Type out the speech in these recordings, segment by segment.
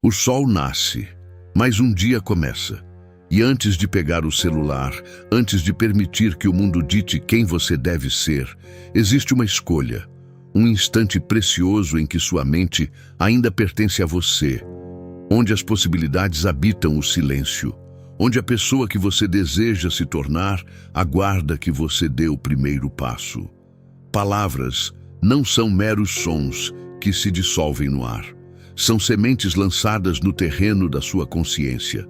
O sol nasce, mas um dia começa. E antes de pegar o celular, antes de permitir que o mundo dite quem você deve ser, existe uma escolha, um instante precioso em que sua mente ainda pertence a você, onde as possibilidades habitam o silêncio, onde a pessoa que você deseja se tornar aguarda que você dê o primeiro passo. Palavras não são meros sons que se dissolvem no ar. São sementes lançadas no terreno da sua consciência.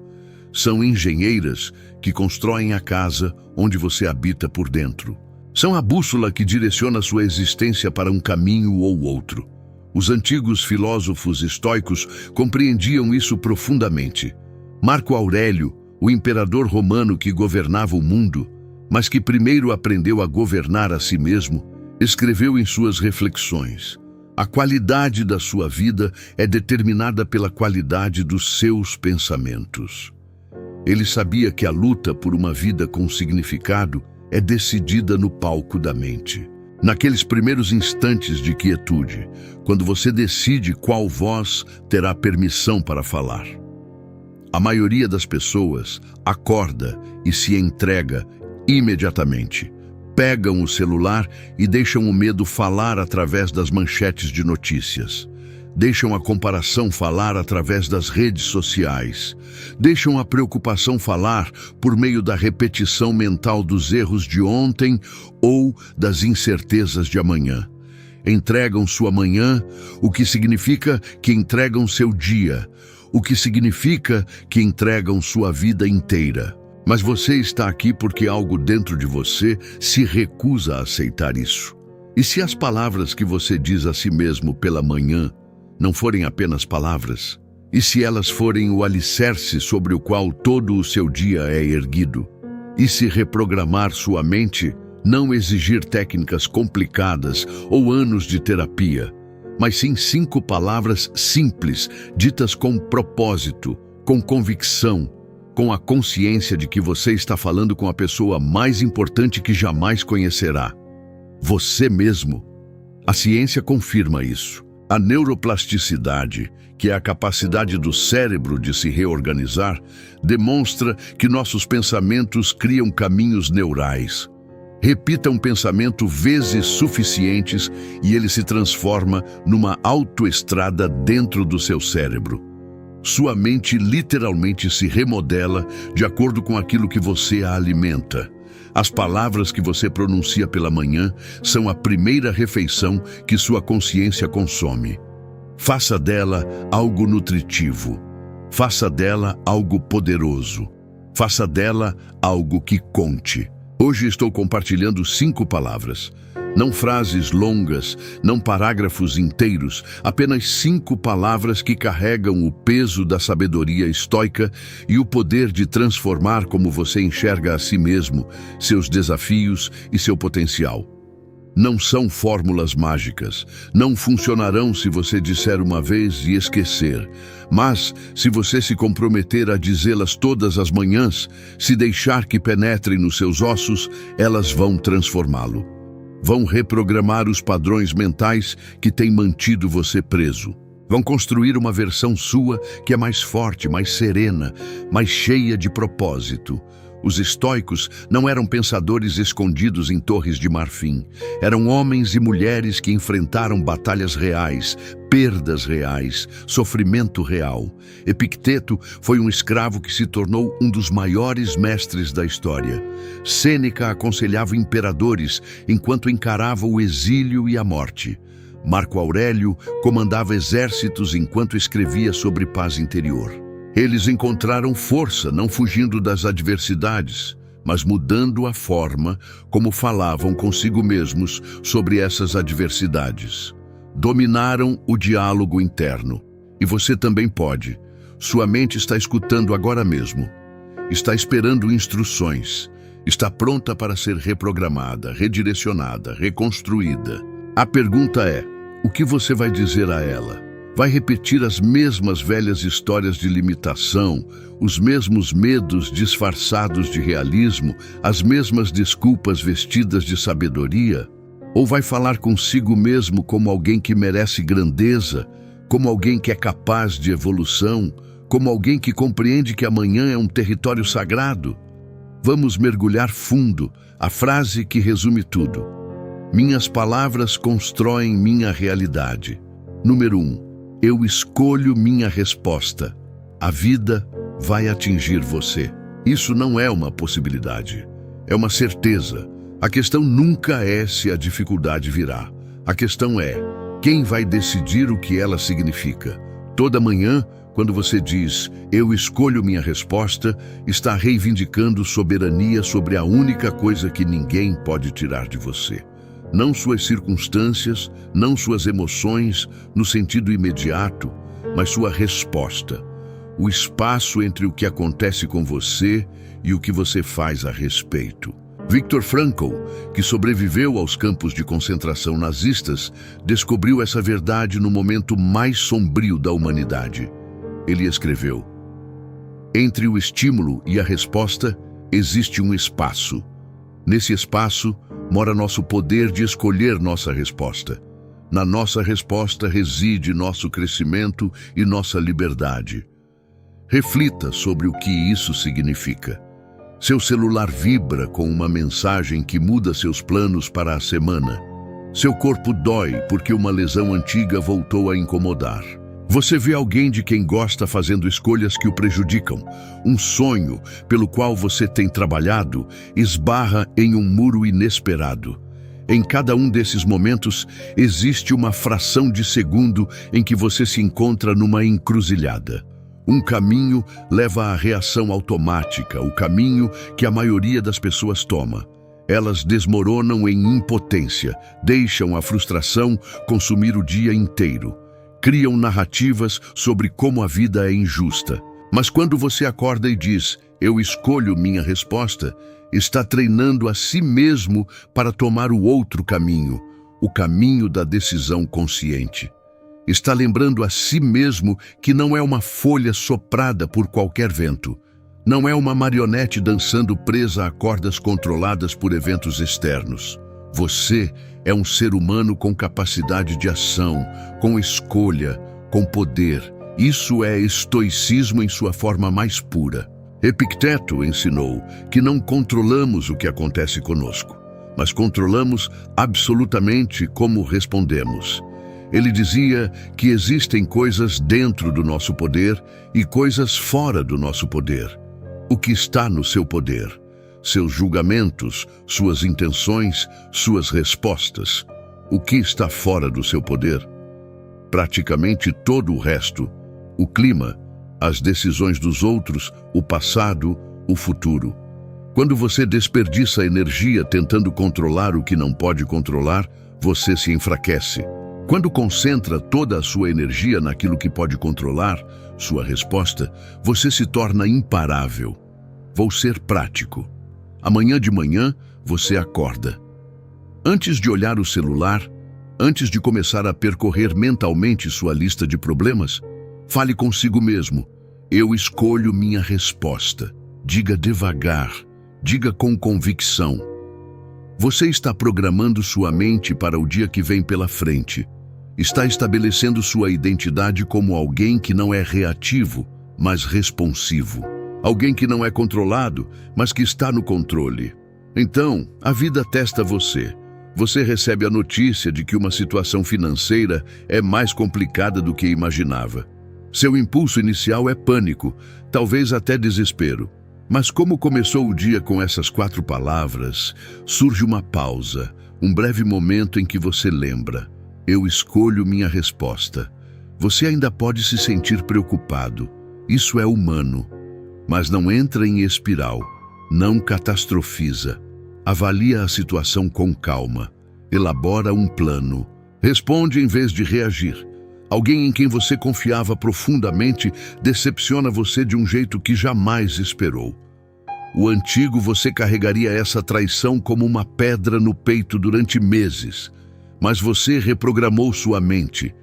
São engenheiras que constroem a casa onde você habita por dentro. São a bússola que direciona sua existência para um caminho ou outro. Os antigos filósofos estoicos compreendiam isso profundamente. Marco Aurélio, o imperador romano que governava o mundo, mas que primeiro aprendeu a governar a si mesmo, escreveu em suas reflexões: a qualidade da sua vida é determinada pela qualidade dos seus pensamentos. Ele sabia que a luta por uma vida com significado é decidida no palco da mente. Naqueles primeiros instantes de quietude, quando você decide qual voz terá permissão para falar. A maioria das pessoas acorda e se entrega imediatamente. Pegam o celular e deixam o medo falar através das manchetes de notícias. Deixam a comparação falar através das redes sociais. Deixam a preocupação falar por meio da repetição mental dos erros de ontem ou das incertezas de amanhã. Entregam sua manhã, o que significa que entregam seu dia, o que significa que entregam sua vida inteira. Mas você está aqui porque algo dentro de você se recusa a aceitar isso. E se as palavras que você diz a si mesmo pela manhã não forem apenas palavras? E se elas forem o alicerce sobre o qual todo o seu dia é erguido? E se reprogramar sua mente não exigir técnicas complicadas ou anos de terapia, mas sim 5 palavras simples, ditas com propósito, com convicção, com a consciência de que você está falando com a pessoa mais importante que jamais conhecerá: você mesmo. A ciência confirma isso. A neuroplasticidade, que é a capacidade do cérebro de se reorganizar, demonstra que nossos pensamentos criam caminhos neurais. Repita um pensamento vezes suficientes e ele se transforma numa autoestrada dentro do seu cérebro. Sua mente literalmente se remodela de acordo com aquilo que você a alimenta. As palavras que você pronuncia pela manhã são a primeira refeição que sua consciência consome. Faça dela algo nutritivo. Faça dela algo poderoso. Faça dela algo que conte. Hoje estou compartilhando 5 palavras. Não frases longas, não parágrafos inteiros, apenas 5 palavras que carregam o peso da sabedoria estoica e o poder de transformar como você enxerga a si mesmo, seus desafios e seu potencial. Não são fórmulas mágicas, não funcionarão se você disser uma vez e esquecer, mas se você se comprometer a dizê-las todas as manhãs, se deixar que penetrem nos seus ossos, elas vão transformá-lo. Vão reprogramar os padrões mentais que têm mantido você preso. Vão construir uma versão sua que é mais forte, mais serena, mais cheia de propósito. Os estoicos não eram pensadores escondidos em torres de marfim. Eram homens e mulheres que enfrentaram batalhas reais, perdas reais, sofrimento real. Epicteto foi um escravo que se tornou um dos maiores mestres da história. Sêneca aconselhava imperadores enquanto encarava o exílio e a morte. Marco Aurélio comandava exércitos enquanto escrevia sobre paz interior. Eles encontraram força não fugindo das adversidades, mas mudando a forma como falavam consigo mesmos sobre essas adversidades. Dominaram o diálogo interno. E você também pode. Sua mente está escutando agora mesmo. Está esperando instruções. Está pronta para ser reprogramada, redirecionada, reconstruída. A pergunta é: o que você vai dizer a ela? Vai repetir as mesmas velhas histórias de limitação, os mesmos medos disfarçados de realismo, as mesmas desculpas vestidas de sabedoria? Ou vai falar consigo mesmo como alguém que merece grandeza, como alguém que é capaz de evolução, como alguém que compreende que amanhã é um território sagrado. Vamos mergulhar fundo, a frase que resume tudo. Minhas palavras constroem minha realidade. Número 1. Eu escolho minha resposta. A vida vai atingir você. Isso não é uma possibilidade, é uma certeza. A questão nunca é se a dificuldade virá. A questão é quem vai decidir o que ela significa. Toda manhã, quando você diz, eu escolho minha resposta, está reivindicando soberania sobre a única coisa que ninguém pode tirar de você. Não suas circunstâncias, não suas emoções, no sentido imediato, mas sua resposta. O espaço entre o que acontece com você e o que você faz a respeito. Viktor Frankl, que sobreviveu aos campos de concentração nazistas, descobriu essa verdade no momento mais sombrio da humanidade. Ele escreveu: entre o estímulo e a resposta existe um espaço. Nesse espaço mora nosso poder de escolher nossa resposta. Na nossa resposta reside nosso crescimento e nossa liberdade. Reflita sobre o que isso significa. Seu celular vibra com uma mensagem que muda seus planos para a semana. Seu corpo dói porque uma lesão antiga voltou a incomodar. Você vê alguém de quem gosta fazendo escolhas que o prejudicam. Um sonho pelo qual você tem trabalhado esbarra em um muro inesperado. Em cada um desses momentos, existe uma fração de segundo em que você se encontra numa encruzilhada. Um caminho leva à reação automática, o caminho que a maioria das pessoas toma. Elas desmoronam em impotência, deixam a frustração consumir o dia inteiro. Criam narrativas sobre como a vida é injusta. Mas quando você acorda e diz, eu escolho minha resposta, está treinando a si mesmo para tomar o outro caminho, o caminho da decisão consciente. Está lembrando a si mesmo que não é uma folha soprada por qualquer vento. Não é uma marionete dançando presa a cordas controladas por eventos externos. Você é um ser humano com capacidade de ação, com escolha, com poder. Isso é estoicismo em sua forma mais pura. Epicteto ensinou que não controlamos o que acontece conosco, mas controlamos absolutamente como respondemos. Ele dizia que existem coisas dentro do nosso poder e coisas fora do nosso poder. O que está no seu poder? Seus julgamentos, suas intenções, suas respostas. O que está fora do seu poder? Praticamente todo o resto. O clima, as decisões dos outros, o passado, o futuro. Quando você desperdiça energia tentando controlar o que não pode controlar, você se enfraquece. Quando concentra toda a sua energia naquilo que pode controlar, sua resposta, você se torna imparável. Vou ser prático. Amanhã de manhã, você acorda. Antes de olhar o celular, antes de começar a percorrer mentalmente sua lista de problemas, fale consigo mesmo. Eu escolho minha resposta. Diga devagar, diga com convicção. Você está programando sua mente para o dia que vem pela frente. Está estabelecendo sua identidade como alguém que não é reativo, mas responsivo. Alguém que não é controlado, mas que está no controle. Então, a vida testa você. Você recebe a notícia de que uma situação financeira é mais complicada do que imaginava. Seu impulso inicial é pânico, talvez até desespero. Mas como começou o dia com essas 4 palavras, surge uma pausa, um breve momento em que você lembra. Eu escolho minha resposta. Você ainda pode se sentir preocupado. Isso é humano. Mas não entra em espiral. Não catastrofiza. Avalia a situação com calma. Elabora um plano. Responde em vez de reagir. Alguém em quem você confiava profundamente decepciona você de um jeito que jamais esperou. O antigo você carregaria essa traição como uma pedra no peito durante meses. Mas você reprogramou sua mente.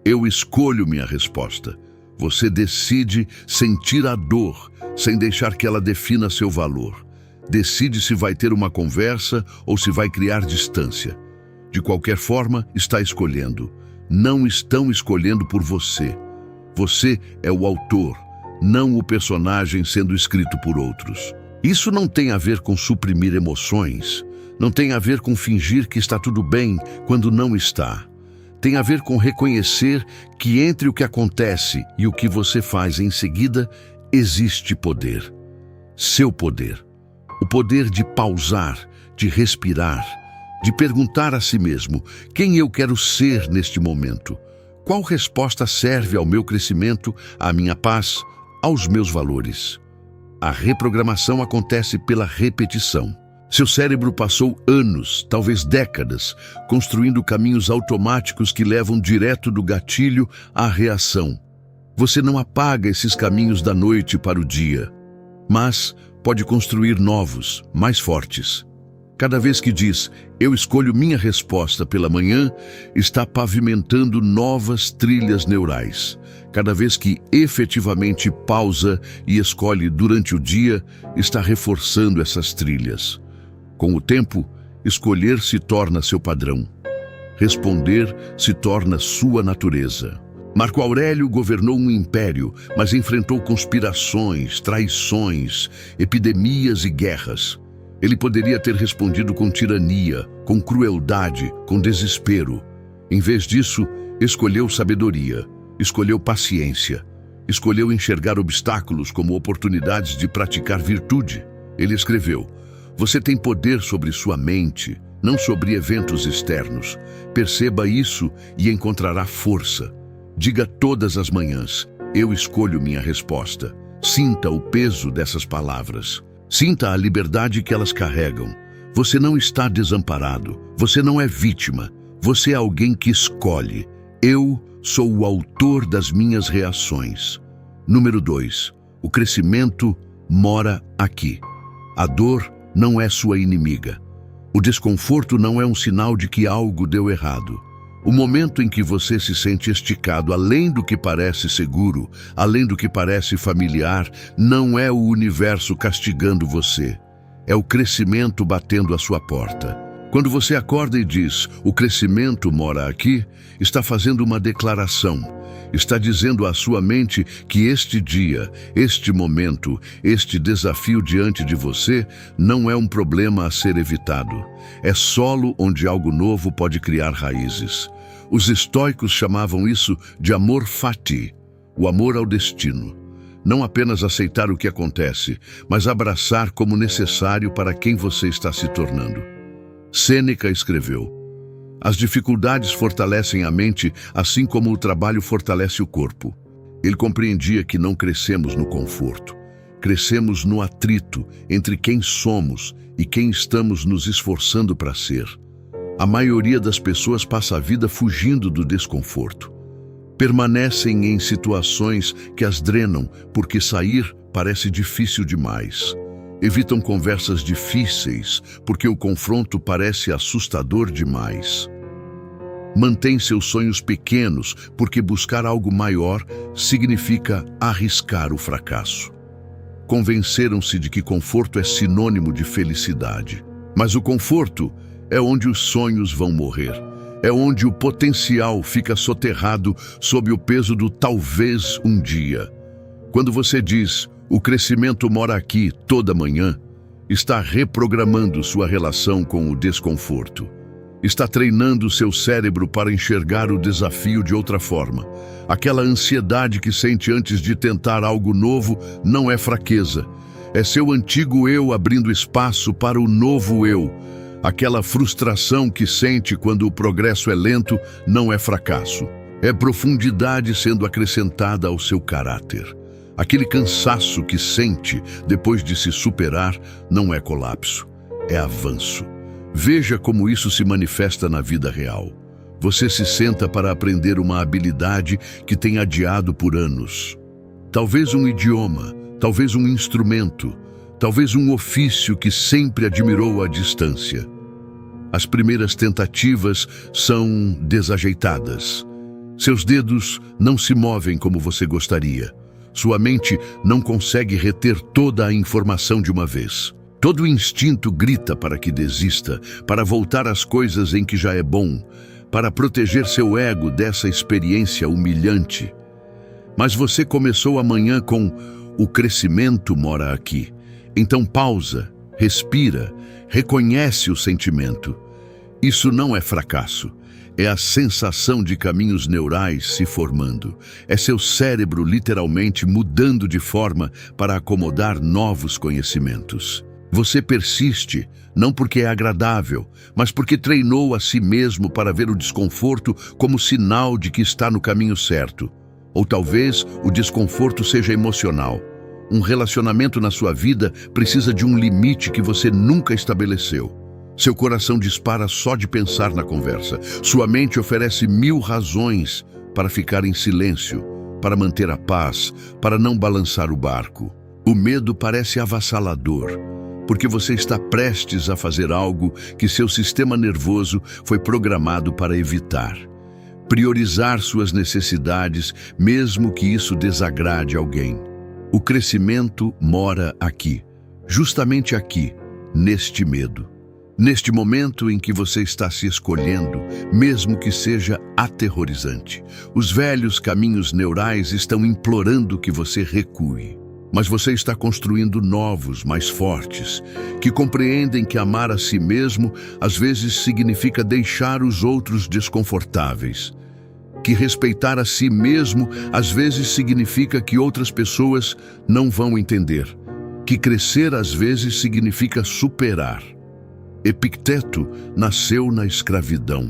Eu escolho minha resposta. Você decide sentir a dor, sem deixar que ela defina seu valor. Decide se vai ter uma conversa ou se vai criar distância. De qualquer forma, está escolhendo. não estão escolhendo por você. Você é o autor, não o personagem sendo escrito por outros. Isso não tem a ver com suprimir emoções, não tem a ver com fingir que está tudo bem quando não está. Tem a ver com reconhecer que entre o que acontece e o que você faz em seguida, existe poder. Seu poder. O poder de pausar, de respirar, de perguntar a si mesmo: quem eu quero ser neste momento? Qual resposta serve ao meu crescimento, à minha paz, aos meus valores? A reprogramação acontece pela repetição. Seu cérebro passou anos, talvez décadas, construindo caminhos automáticos que levam direto do gatilho à reação. Você não apaga esses caminhos da noite para o dia, mas pode construir novos, mais fortes. Cada vez que diz, eu escolho minha resposta pela manhã, está pavimentando novas trilhas neurais. Cada vez que efetivamente pausa e escolhe durante o dia, está reforçando essas trilhas. Com o tempo, escolher se torna seu padrão. Responder se torna sua natureza. Marco Aurélio governou um império, mas enfrentou conspirações, traições, epidemias e guerras. Ele poderia ter respondido com tirania, com crueldade, com desespero. Em vez disso, escolheu sabedoria, escolheu paciência, escolheu enxergar obstáculos como oportunidades de praticar virtude. Ele escreveu: você tem poder sobre sua mente, não sobre eventos externos. Perceba isso e encontrará força. Diga todas as manhãs, eu escolho minha resposta. Sinta o peso dessas palavras. Sinta a liberdade que elas carregam. Você não está desamparado. Você não é vítima. Você é alguém que escolhe. Eu sou o autor das minhas reações. Número 2. O crescimento mora aqui. A dor não é sua inimiga. O desconforto não é um sinal de que algo deu errado. O momento em que você se sente esticado além do que parece seguro, além do que parece familiar, não é o universo castigando você. É o crescimento batendo à sua porta. Quando você acorda e diz, o crescimento mora aqui, está fazendo uma declaração. Está dizendo à sua mente que este dia, este momento, este desafio diante de você não é um problema a ser evitado. É solo onde algo novo pode criar raízes. Os estoicos chamavam isso de amor fati, o amor ao destino. Não apenas aceitar o que acontece, mas abraçar como necessário para quem você está se tornando. Sêneca escreveu: as dificuldades fortalecem a mente, assim como o trabalho fortalece o corpo. Ele compreendia que não crescemos no conforto. Crescemos no atrito entre quem somos e quem estamos nos esforçando para ser. A maioria das pessoas passa a vida fugindo do desconforto. Permanecem em situações que as drenam porque sair parece difícil demais. Evitam conversas difíceis porque o confronto parece assustador demais. Mantém seus sonhos pequenos porque buscar algo maior significa arriscar o fracasso. Convenceram-se de que conforto é sinônimo de felicidade. Mas o conforto é onde os sonhos vão morrer. É onde o potencial fica soterrado sob o peso do talvez um dia. Quando você diz, o crescimento mora aqui toda manhã, está reprogramando sua relação com o desconforto. Está treinando seu cérebro para enxergar o desafio de outra forma. Aquela ansiedade que sente antes de tentar algo novo não é fraqueza. É seu antigo eu abrindo espaço para o novo eu. Aquela frustração que sente quando o progresso é lento não é fracasso. É profundidade sendo acrescentada ao seu caráter. Aquele cansaço que sente depois de se superar não é colapso, é avanço. Veja como isso se manifesta na vida real. Você se senta para aprender uma habilidade que tem adiado por anos. Talvez um idioma, talvez um instrumento, talvez um ofício que sempre admirou à distância. As primeiras tentativas são desajeitadas. Seus dedos não se movem como você gostaria. Sua mente não consegue reter toda a informação de uma vez. Todo instinto grita para que desista, para voltar às coisas em que já é bom, para proteger seu ego dessa experiência humilhante. Mas você começou amanhã com "o crescimento mora aqui". Então pausa, respira, reconhece o sentimento. Isso não é fracasso. É a sensação de caminhos neurais se formando. É seu cérebro literalmente mudando de forma para acomodar novos conhecimentos. Você persiste, não porque é agradável, mas porque treinou a si mesmo para ver o desconforto como sinal de que está no caminho certo. Ou talvez o desconforto seja emocional. Um relacionamento na sua vida precisa de um limite que você nunca estabeleceu. Seu coração dispara só de pensar na conversa. Sua mente oferece 1000 razões para ficar em silêncio, para manter a paz, para não balançar o barco. O medo parece avassalador, porque você está prestes a fazer algo que seu sistema nervoso foi programado para evitar. Priorizar suas necessidades, mesmo que isso desagrade alguém. O crescimento mora aqui, justamente aqui, neste medo. Neste momento em que você está se escolhendo, mesmo que seja aterrorizante. Os velhos caminhos neurais estão implorando que você recue. Mas você está construindo novos, mais fortes, que compreendem que amar a si mesmo às vezes significa deixar os outros desconfortáveis. Que respeitar a si mesmo às vezes significa que outras pessoas não vão entender. Que crescer às vezes significa superar. Epicteto nasceu na escravidão.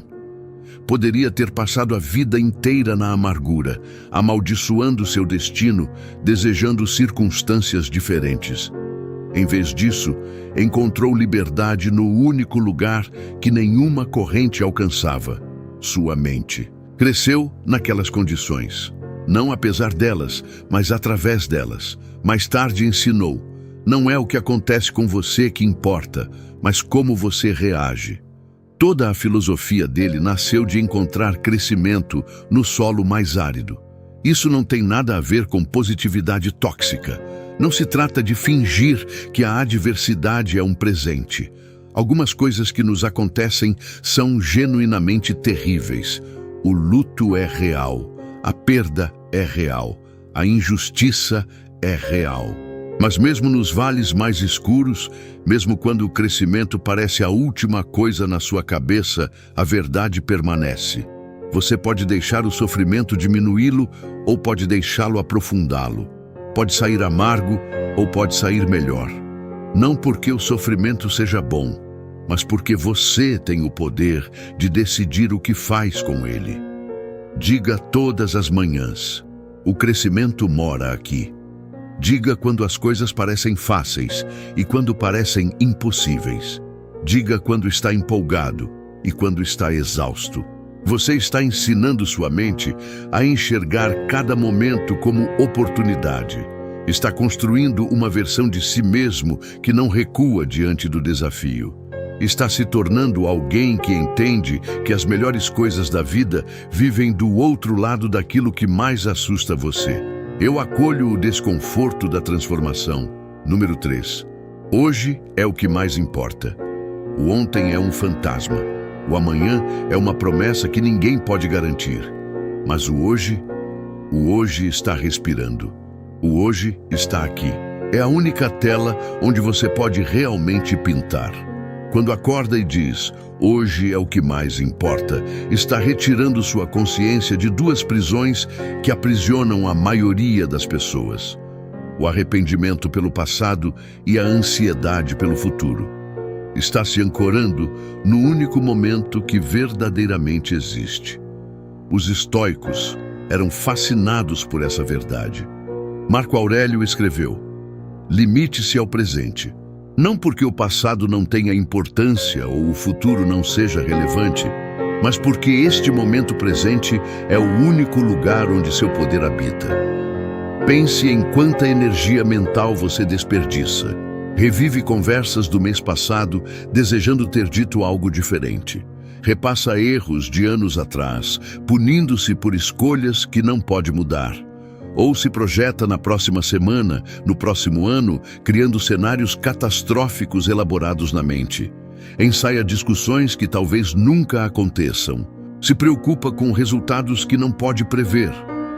Poderia ter passado a vida inteira na amargura, amaldiçoando seu destino, desejando circunstâncias diferentes. Em vez disso, encontrou liberdade no único lugar que nenhuma corrente alcançava: sua mente. Cresceu naquelas condições, não apesar delas, mas através delas. Mais tarde ensinou: não é o que acontece com você que importa, mas como você reage. Toda a filosofia dele nasceu de encontrar crescimento no solo mais árido. Isso não tem nada a ver com positividade tóxica. Não se trata de fingir que a adversidade é um presente. Algumas coisas que nos acontecem são genuinamente terríveis. O luto é real, a perda é real, a injustiça é real. Mas mesmo nos vales mais escuros, mesmo quando o crescimento parece a última coisa na sua cabeça, a verdade permanece. Você pode deixar o sofrimento diminuí-lo ou pode deixá-lo aprofundá-lo. Pode sair amargo ou pode sair melhor. Não porque o sofrimento seja bom, mas porque você tem o poder de decidir o que faz com ele. Diga todas as manhãs: o crescimento mora aqui. Diga quando as coisas parecem fáceis e quando parecem impossíveis. Diga quando está empolgado e quando está exausto. Você está ensinando sua mente a enxergar cada momento como oportunidade. Está construindo uma versão de si mesmo que não recua diante do desafio. Está se tornando alguém que entende que as melhores coisas da vida vivem do outro lado daquilo que mais assusta você. Eu acolho o desconforto da transformação. Número 3. Hoje é o que mais importa. O ontem é um fantasma. O amanhã é uma promessa que ninguém pode garantir. Mas o hoje está respirando. O hoje está aqui. É a única tela onde você pode realmente pintar. Quando acorda e diz: hoje é o que mais importa, está retirando sua consciência de 2 prisões que aprisionam a maioria das pessoas: o arrependimento pelo passado e a ansiedade pelo futuro. Está se ancorando no único momento que verdadeiramente existe. Os estoicos eram fascinados por essa verdade. Marco Aurélio escreveu: limite-se ao presente. Não porque o passado não tenha importância ou o futuro não seja relevante, mas porque este momento presente é o único lugar onde seu poder habita. Pense em quanta energia mental você desperdiça. Revive conversas do mês passado, desejando ter dito algo diferente. Repassa erros de anos atrás, punindo-se por escolhas que não pode mudar. Ou se projeta na próxima semana, no próximo ano, criando cenários catastróficos elaborados na mente. Ensaia discussões que talvez nunca aconteçam. Se preocupa com resultados que não pode prever.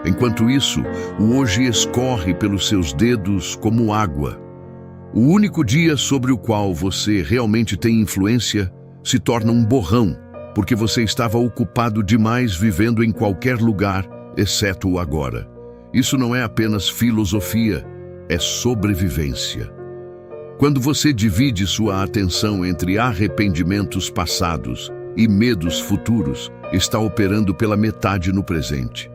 Enquanto isso, o hoje escorre pelos seus dedos como água. O único dia sobre o qual você realmente tem influência se torna um borrão, porque você estava ocupado demais vivendo em qualquer lugar, exceto o agora. Isso não é apenas filosofia, é sobrevivência. Quando você divide sua atenção entre arrependimentos passados e medos futuros, está operando pela metade no presente.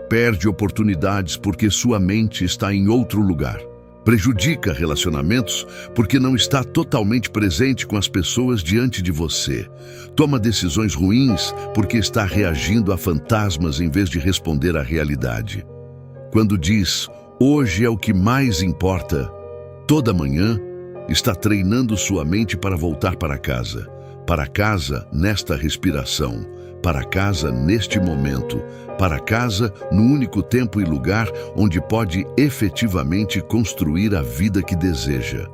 Perde oportunidades porque sua mente está em outro lugar. Prejudica relacionamentos porque não está totalmente presente com as pessoas diante de você. Toma decisões ruins porque está reagindo a fantasmas em vez de responder à realidade. Quando diz, hoje é o que mais importa, toda manhã está treinando sua mente para voltar para casa. Para casa nesta respiração, para casa neste momento, para casa no único tempo e lugar onde pode efetivamente construir a vida que deseja.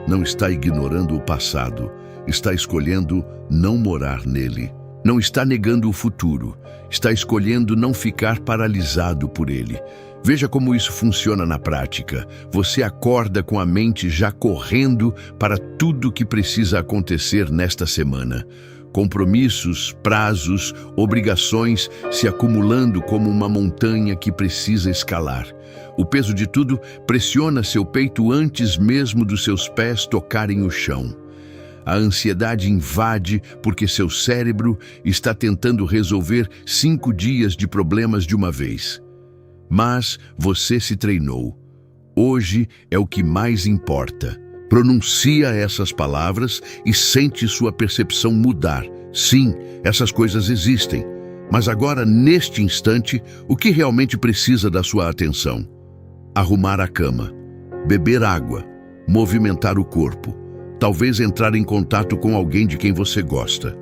Não está ignorando o passado, está escolhendo não morar nele. Não está negando o futuro, está escolhendo não ficar paralisado por ele. Veja como isso funciona na prática. Você acorda com a mente já correndo para tudo que precisa acontecer nesta semana. Compromissos, prazos, obrigações se acumulando como uma montanha que precisa escalar. O peso de tudo pressiona seu peito antes mesmo dos seus pés tocarem o chão. A ansiedade invade porque seu cérebro está tentando resolver 5 dias de problemas de uma vez. Mas você se treinou. Hoje é o que mais importa. Pronuncia essas palavras e sente sua percepção mudar. Sim, essas coisas existem. Mas agora, neste instante, o que realmente precisa da sua atenção? Arrumar a cama, beber água, movimentar o corpo, talvez entrar em contato com alguém de quem você gosta.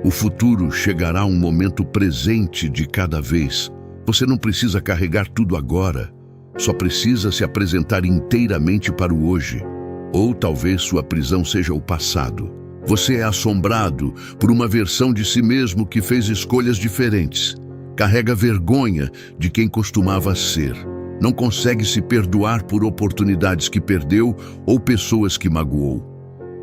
O futuro chegará um momento presente de cada vez. Você não precisa carregar tudo agora, só precisa se apresentar inteiramente para o hoje. Ou talvez sua prisão seja o passado. Você é assombrado por uma versão de si mesmo que fez escolhas diferentes. Carrega vergonha de quem costumava ser. Não consegue se perdoar por oportunidades que perdeu ou pessoas que magoou.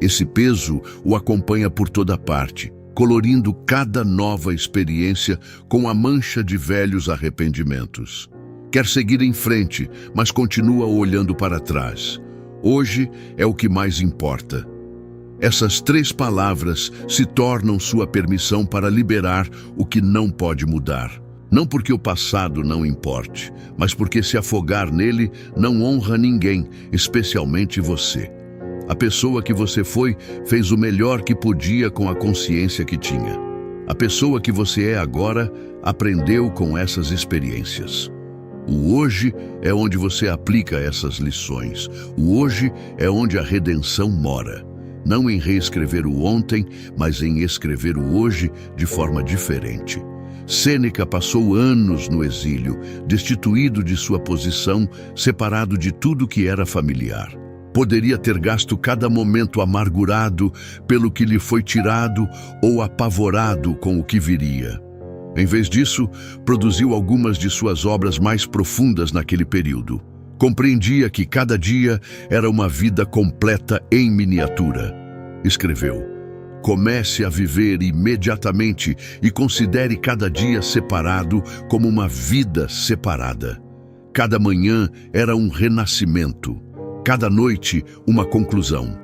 Esse peso o acompanha por toda parte, colorindo cada nova experiência com a mancha de velhos arrependimentos. Quer seguir em frente, mas continua olhando para trás. Hoje é o que mais importa. Essas 3 palavras se tornam sua permissão para liberar o que não pode mudar. Não porque o passado não importe, mas porque se afogar nele não honra ninguém, especialmente você. A pessoa que você foi fez o melhor que podia com a consciência que tinha. A pessoa que você é agora aprendeu com essas experiências. O hoje é onde você aplica essas lições. O hoje é onde a redenção mora. Não em reescrever o ontem, mas em escrever o hoje de forma diferente. Sêneca passou anos no exílio, destituído de sua posição, separado de tudo que era familiar. Poderia ter gasto cada momento amargurado pelo que lhe foi tirado ou apavorado com o que viria. Em vez disso, produziu algumas de suas obras mais profundas naquele período. Compreendia que cada dia era uma vida completa em miniatura. Escreveu: comece a viver imediatamente e considere cada dia separado como uma vida separada. Cada manhã era um renascimento. Cada noite, uma conclusão.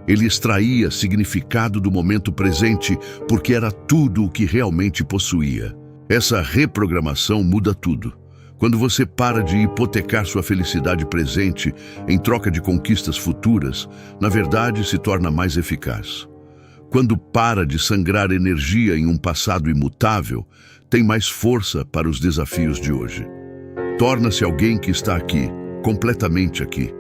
Ele extraía significado do momento presente porque era tudo o que realmente possuía. Essa reprogramação muda tudo. Quando você para de hipotecar sua felicidade presente em troca de conquistas futuras, na verdade se torna mais eficaz. Quando para de sangrar energia em um passado imutável, tem mais força para os desafios de hoje. Torna-se alguém que está aqui, completamente aqui.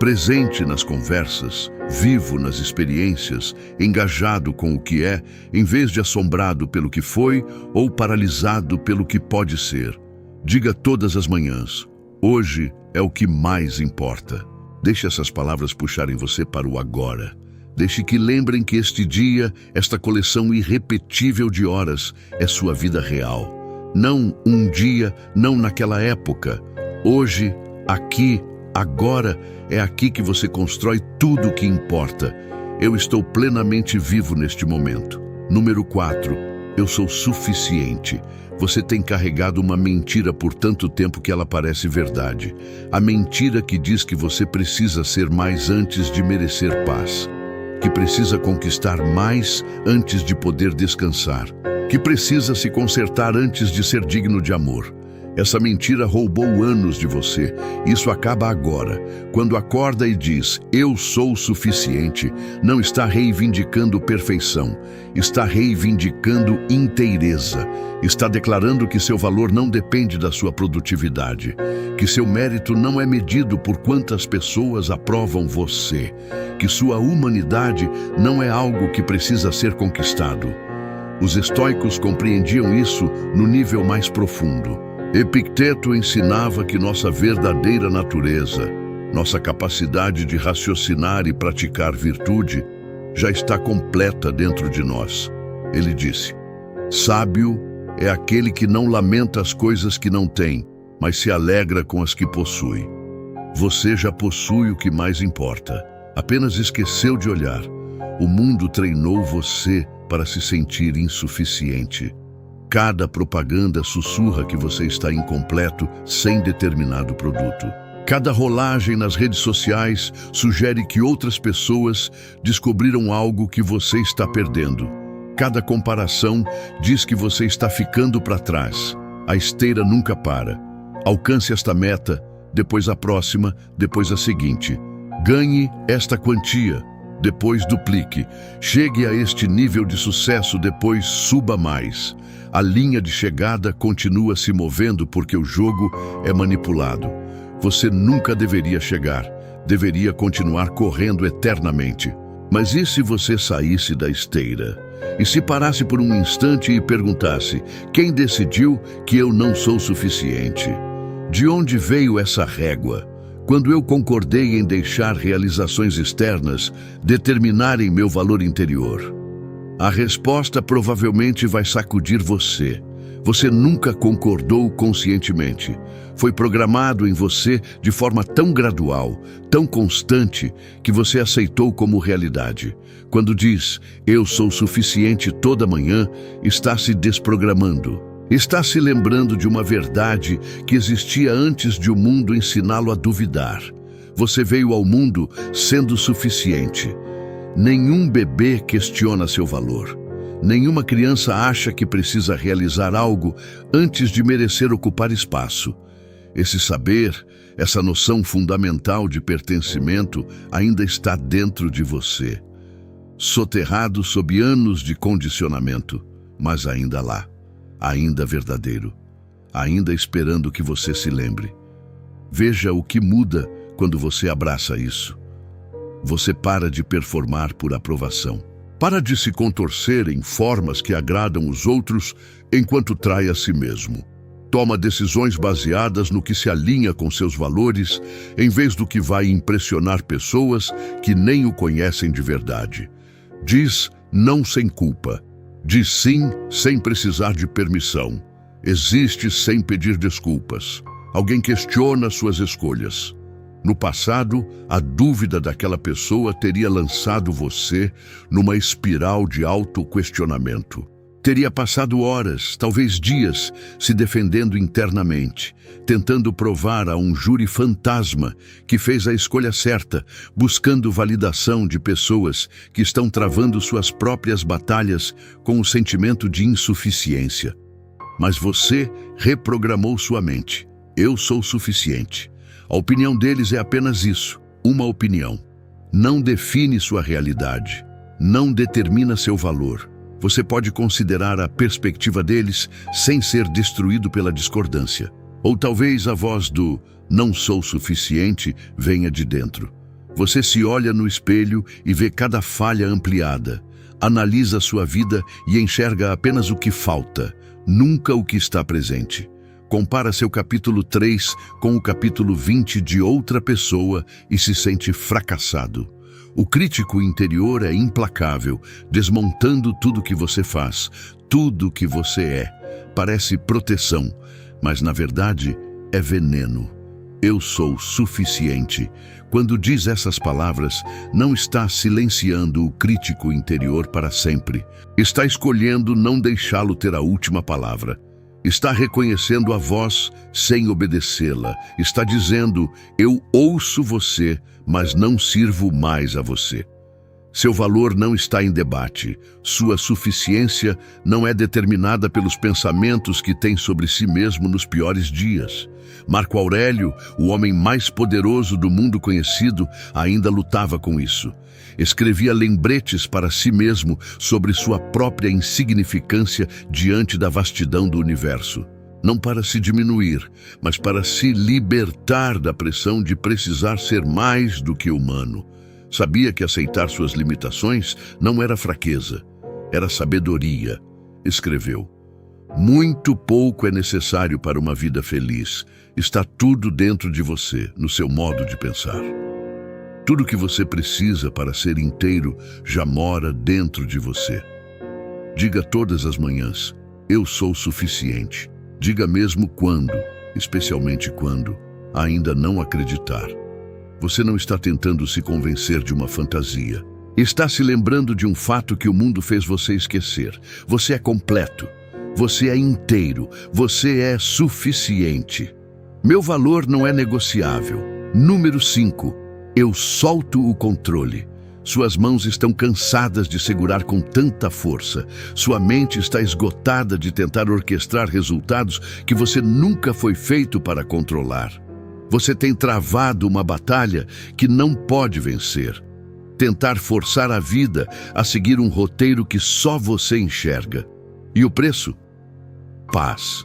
Presente nas conversas, vivo nas experiências, engajado com o que é, em vez de assombrado pelo que foi ou paralisado pelo que pode ser. Diga todas as manhãs: hoje é o que mais importa. Deixe essas palavras puxarem você para o agora. Deixe que lembrem que este dia, esta coleção irrepetível de horas, é sua vida real. Não um dia, não naquela época. Hoje, aqui, agora, é aqui que você constrói tudo o que importa. Eu estou plenamente vivo neste momento. Número 4. Eu sou suficiente. Você tem carregado uma mentira por tanto tempo que ela parece verdade. A mentira que diz que você precisa ser mais antes de merecer paz. Que precisa conquistar mais antes de poder descansar. Que precisa se consertar antes de ser digno de amor. Essa mentira roubou anos de você. Isso acaba agora. Quando acorda e diz, eu sou o suficiente, não está reivindicando perfeição. Está reivindicando inteireza. Está declarando que seu valor não depende da sua produtividade. Que seu mérito não é medido por quantas pessoas aprovam você. Que sua humanidade não é algo que precisa ser conquistado. Os estoicos compreendiam isso no nível mais profundo. Epicteto ensinava que nossa verdadeira natureza, nossa capacidade de raciocinar e praticar virtude, já está completa dentro de nós. Ele disse, sábio é aquele que não lamenta as coisas que não tem, mas se alegra com as que possui. Você já possui o que mais importa, apenas esqueceu de olhar. O mundo treinou você para se sentir insuficiente. Cada propaganda sussurra que você está incompleto sem determinado produto. Cada rolagem nas redes sociais sugere que outras pessoas descobriram algo que você está perdendo. Cada comparação diz que você está ficando para trás. A esteira nunca para. Alcance esta meta, depois a próxima, depois a seguinte. Ganhe esta quantia, depois duplique. Chegue a este nível de sucesso, depois suba mais. A linha de chegada continua se movendo porque o jogo é manipulado. Você nunca deveria chegar, deveria continuar correndo eternamente. Mas e se você saísse da esteira? E se parasse por um instante e perguntasse, quem decidiu que eu não sou suficiente? De onde veio essa régua? Quando eu concordei em deixar realizações externas determinarem meu valor interior? A resposta provavelmente vai sacudir você. Você nunca concordou conscientemente. Foi programado em você de forma tão gradual, tão constante, que você aceitou como realidade. Quando diz, eu sou suficiente toda manhã, está se desprogramando. Está se lembrando de uma verdade que existia antes de o mundo ensiná-lo a duvidar. Você veio ao mundo sendo suficiente. Nenhum bebê questiona seu valor. Nenhuma criança acha que precisa realizar algo antes de merecer ocupar espaço. Esse saber, essa noção fundamental de pertencimento ainda está dentro de você. Soterrado sob anos de condicionamento, mas ainda lá, ainda verdadeiro, ainda esperando que você se lembre. Veja o que muda quando você abraça isso. Você para de performar por aprovação. Para de se contorcer em formas que agradam os outros enquanto trai a si mesmo. Toma decisões baseadas no que se alinha com seus valores, em vez do que vai impressionar pessoas que nem o conhecem de verdade. Diz não sem culpa. Diz sim sem precisar de permissão. Existe sem pedir desculpas. Alguém questiona suas escolhas. No passado, a dúvida daquela pessoa teria lançado você numa espiral de autoquestionamento. Teria passado horas, talvez dias, se defendendo internamente, tentando provar a um júri fantasma que fez a escolha certa, buscando validação de pessoas que estão travando suas próprias batalhas com o sentimento de insuficiência. Mas você reprogramou sua mente. Eu sou suficiente. A opinião deles é apenas isso, uma opinião. Não define sua realidade, não determina seu valor. Você pode considerar a perspectiva deles sem ser destruído pela discordância. Ou talvez a voz do não sou suficiente venha de dentro. Você se olha no espelho e vê cada falha ampliada. Analisa sua vida e enxerga apenas o que falta, nunca o que está presente. Compara seu capítulo 3 com o capítulo 20 de outra pessoa e se sente fracassado. O crítico interior é implacável, desmontando tudo que você faz, tudo que você é. Parece proteção, mas na verdade é veneno. Eu sou suficiente. Quando diz essas palavras, não está silenciando o crítico interior para sempre. Está escolhendo não deixá-lo ter a última palavra. Está reconhecendo a voz sem obedecê-la. Está dizendo: eu ouço você, mas não sirvo mais a você. Seu valor não está em debate. Sua suficiência não é determinada pelos pensamentos que tem sobre si mesmo nos piores dias. Marco Aurélio, o homem mais poderoso do mundo conhecido, ainda lutava com isso. Escrevia lembretes para si mesmo sobre sua própria insignificância diante da vastidão do universo. Não para se diminuir, mas para se libertar da pressão de precisar ser mais do que humano. Sabia que aceitar suas limitações não era fraqueza, era sabedoria. Escreveu: muito pouco é necessário para uma vida feliz. Está tudo dentro de você, no seu modo de pensar. Tudo que você precisa para ser inteiro já mora dentro de você. Diga todas as manhãs: eu sou suficiente. Diga mesmo quando, especialmente quando, ainda não acreditar. Você não está tentando se convencer de uma fantasia. Está se lembrando de um fato que o mundo fez você esquecer. Você é completo. Você é inteiro. Você é suficiente. Meu valor não é negociável. Número 5. Eu solto o controle. Suas mãos estão cansadas de segurar com tanta força. Sua mente está esgotada de tentar orquestrar resultados que você nunca foi feito para controlar. Você tem travado uma batalha que não pode vencer. Tentar forçar a vida a seguir um roteiro que só você enxerga. E o preço? Paz,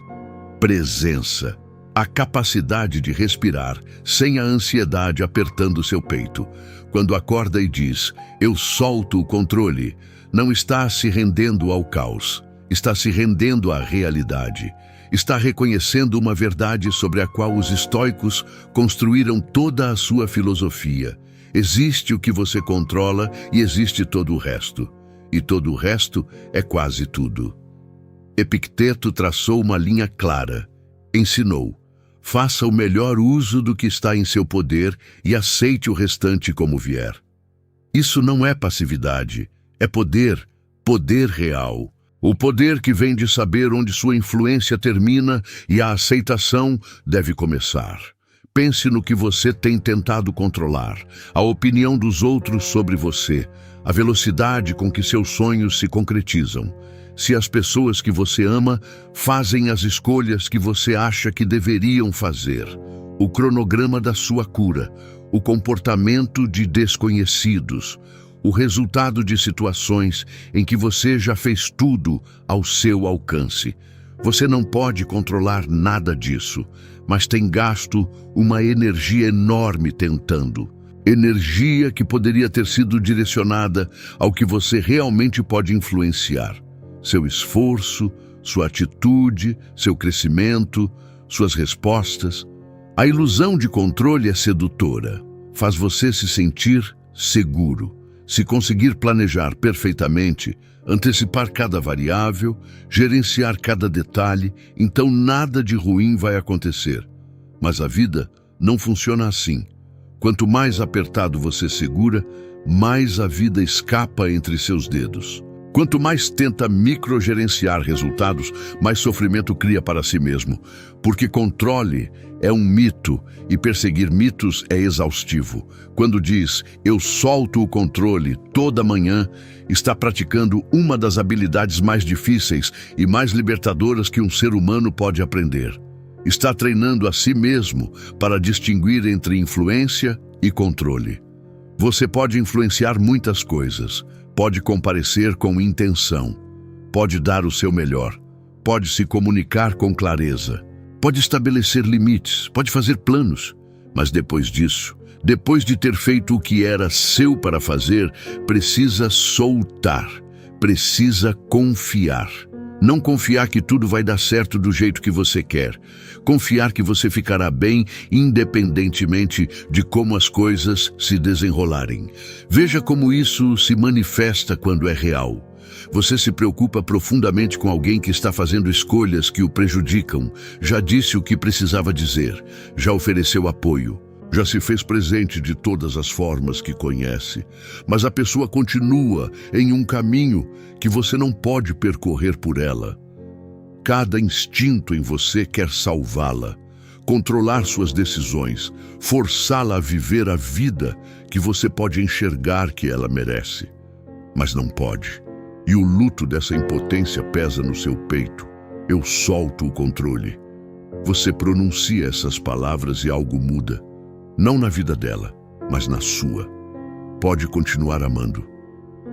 presença, a capacidade de respirar sem a ansiedade apertando seu peito. Quando acorda e diz: eu solto o controle, não está se rendendo ao caos, está se rendendo à realidade. Está reconhecendo uma verdade sobre a qual os estoicos construíram toda a sua filosofia. Existe o que você controla e existe todo o resto. E todo o resto é quase tudo. Epicteto traçou uma linha clara. Ensinou: faça o melhor uso do que está em seu poder e aceite o restante como vier. Isso não é passividade, é poder, poder real. O poder que vem de saber onde sua influência termina e a aceitação deve começar. Pense no que você tem tentado controlar, a opinião dos outros sobre você, a velocidade com que seus sonhos se concretizam. Se as pessoas que você ama fazem as escolhas que você acha que deveriam fazer, o cronograma da sua cura, o comportamento de desconhecidos, o resultado de situações em que você já fez tudo ao seu alcance. Você não pode controlar nada disso, mas tem gasto uma energia enorme tentando. Energia que poderia ter sido direcionada ao que você realmente pode influenciar. Seu esforço, sua atitude, seu crescimento, suas respostas. A ilusão de controle é sedutora. Faz você se sentir seguro. Se conseguir planejar perfeitamente, antecipar cada variável, gerenciar cada detalhe, então nada de ruim vai acontecer. Mas a vida não funciona assim. Quanto mais apertado você segura, mais a vida escapa entre seus dedos. Quanto mais tenta microgerenciar resultados, mais sofrimento cria para si mesmo, porque controle é um mito e perseguir mitos é exaustivo. Quando diz, eu solto o controle toda manhã, está praticando uma das habilidades mais difíceis e mais libertadoras que um ser humano pode aprender. Está treinando a si mesmo para distinguir entre influência e controle. Você pode influenciar muitas coisas. Pode comparecer com intenção, pode dar o seu melhor, pode se comunicar com clareza, pode estabelecer limites, pode fazer planos, mas depois disso, depois de ter feito o que era seu para fazer, precisa soltar, precisa confiar. Não confiar que tudo vai dar certo do jeito que você quer. Confiar que você ficará bem independentemente de como as coisas se desenrolarem. Veja como isso se manifesta quando é real. Você se preocupa profundamente com alguém que está fazendo escolhas que o prejudicam. Já disse o que precisava dizer. Já ofereceu apoio. Já se fez presente de todas as formas que conhece, mas a pessoa continua em um caminho que você não pode percorrer por ela. Cada instinto em você quer salvá-la, controlar suas decisões, forçá-la a viver a vida que você pode enxergar que ela merece. Mas não pode. E o luto dessa impotência pesa no seu peito. Eu solto o controle. Você pronuncia essas palavras e algo muda. Não na vida dela, mas na sua. Pode continuar amando,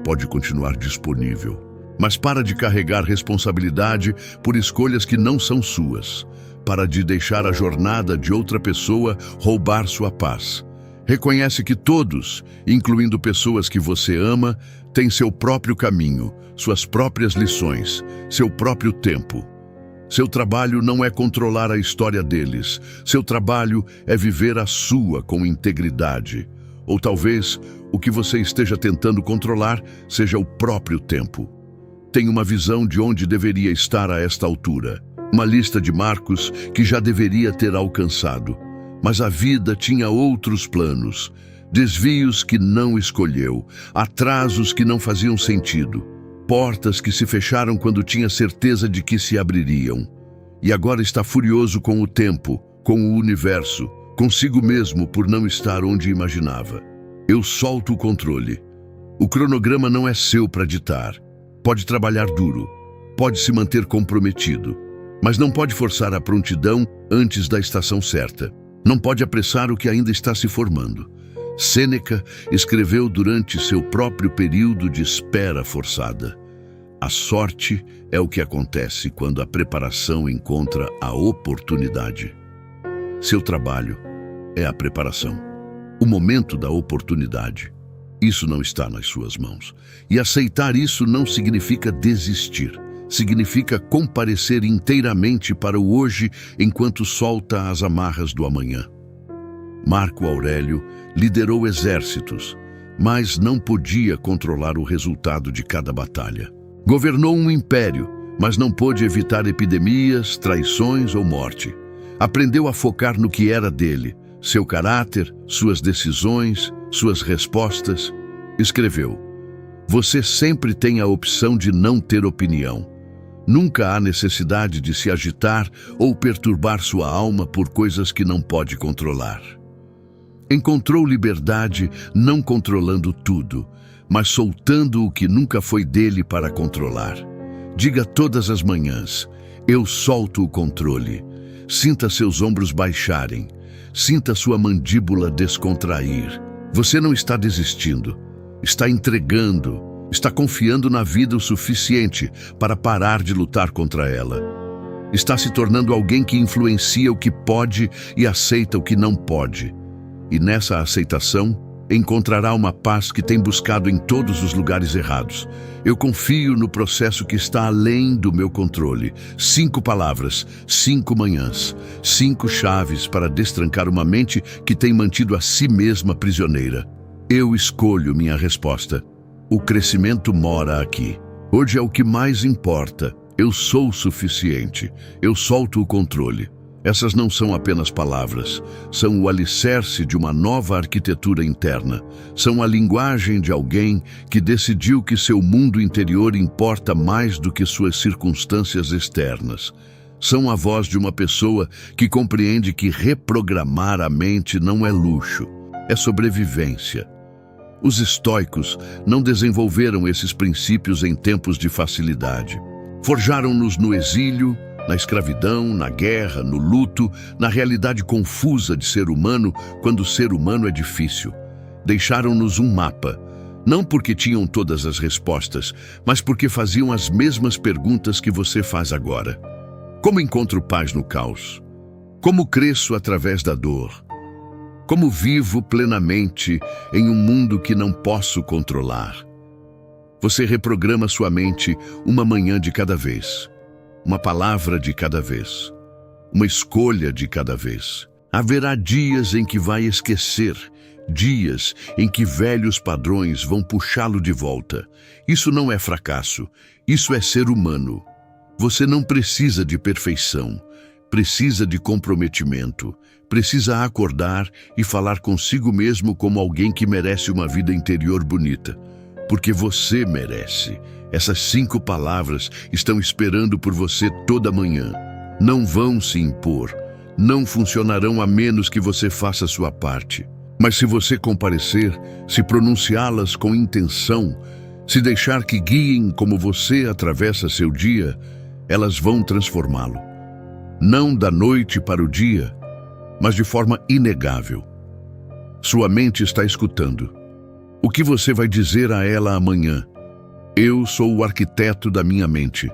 pode continuar disponível, mas para de carregar responsabilidade por escolhas que não são suas. Para de deixar a jornada de outra pessoa roubar sua paz. Reconhece que todos, incluindo pessoas que você ama, têm seu próprio caminho, suas próprias lições, seu próprio tempo. Seu trabalho não é controlar a história deles. Seu trabalho é viver a sua com integridade. Ou talvez o que você esteja tentando controlar seja o próprio tempo. Tem uma visão de onde deveria estar a esta altura. Uma lista de marcos que já deveria ter alcançado. Mas a vida tinha outros planos. Desvios que não escolheu. Atrasos que não faziam sentido. Portas que se fecharam quando tinha certeza de que se abririam. E agora está furioso com o tempo, com o universo, consigo mesmo por não estar onde imaginava. Eu solto o controle. O cronograma não é seu para ditar. Pode trabalhar duro, pode se manter comprometido, mas não pode forçar a prontidão antes da estação certa. Não pode apressar o que ainda está se formando. Sêneca escreveu durante seu próprio período de espera forçada. A sorte é o que acontece quando a preparação encontra a oportunidade. Seu trabalho é a preparação. O momento da oportunidade. Isso não está nas suas mãos. E aceitar isso não significa desistir. Significa comparecer inteiramente para o hoje enquanto solta as amarras do amanhã. Marco Aurélio liderou exércitos, mas não podia controlar o resultado de cada batalha. Governou um império, mas não pôde evitar epidemias, traições ou morte. Aprendeu a focar no que era dele, seu caráter, suas decisões, suas respostas. Escreveu: "Você sempre tem a opção de não ter opinião. Nunca há necessidade de se agitar ou perturbar sua alma por coisas que não pode controlar." Encontrou liberdade não controlando tudo, mas soltando o que nunca foi dele para controlar. Diga todas as manhãs: "Eu solto o controle." Sinta seus ombros baixarem. Sinta sua mandíbula descontrair. Você não está desistindo. Está entregando. Está confiando na vida o suficiente para parar de lutar contra ela. Está se tornando alguém que influencia o que pode e aceita o que não pode. E nessa aceitação, encontrará uma paz que tem buscado em todos os lugares errados. Eu confio no processo que está além do meu controle. 5 palavras, 5 manhãs, 5 chaves para destrancar uma mente que tem mantido a si mesma prisioneira. Eu escolho minha resposta. O crescimento mora aqui. Hoje é o que mais importa. Eu sou o suficiente. Eu solto o controle. Essas não são apenas palavras, são o alicerce de uma nova arquitetura interna. São a linguagem de alguém que decidiu que seu mundo interior importa mais do que suas circunstâncias externas. São a voz de uma pessoa que compreende que reprogramar a mente não é luxo, é sobrevivência. Os estoicos não desenvolveram esses princípios em tempos de facilidade. Forjaram-nos no exílio, na escravidão, na guerra, no luto, na realidade confusa de ser humano quando ser humano é difícil. Deixaram-nos um mapa, não porque tinham todas as respostas, mas porque faziam as mesmas perguntas que você faz agora. Como encontro paz no caos? Como cresço através da dor? Como vivo plenamente em um mundo que não posso controlar? Você reprograma sua mente uma manhã de cada vez. uma palavra de cada vez, uma escolha de cada vez. Haverá dias em que vai esquecer, dias em que velhos padrões vão puxá-lo de volta. Isso não é fracasso, isso é ser humano. Você não precisa de perfeição, precisa de comprometimento, precisa acordar e falar consigo mesmo como alguém que merece uma vida interior bonita. Porque você merece. Essas 5 palavras estão esperando por você toda manhã. Não vão se impor, não funcionarão a menos que você faça a sua parte. Mas se você comparecer, se pronunciá-las com intenção, se deixar que guiem como você atravessa seu dia, elas vão transformá-lo. Não da noite para o dia, mas de forma inegável. Sua mente está escutando. O que você vai dizer a ela amanhã? Eu sou o arquiteto da minha mente.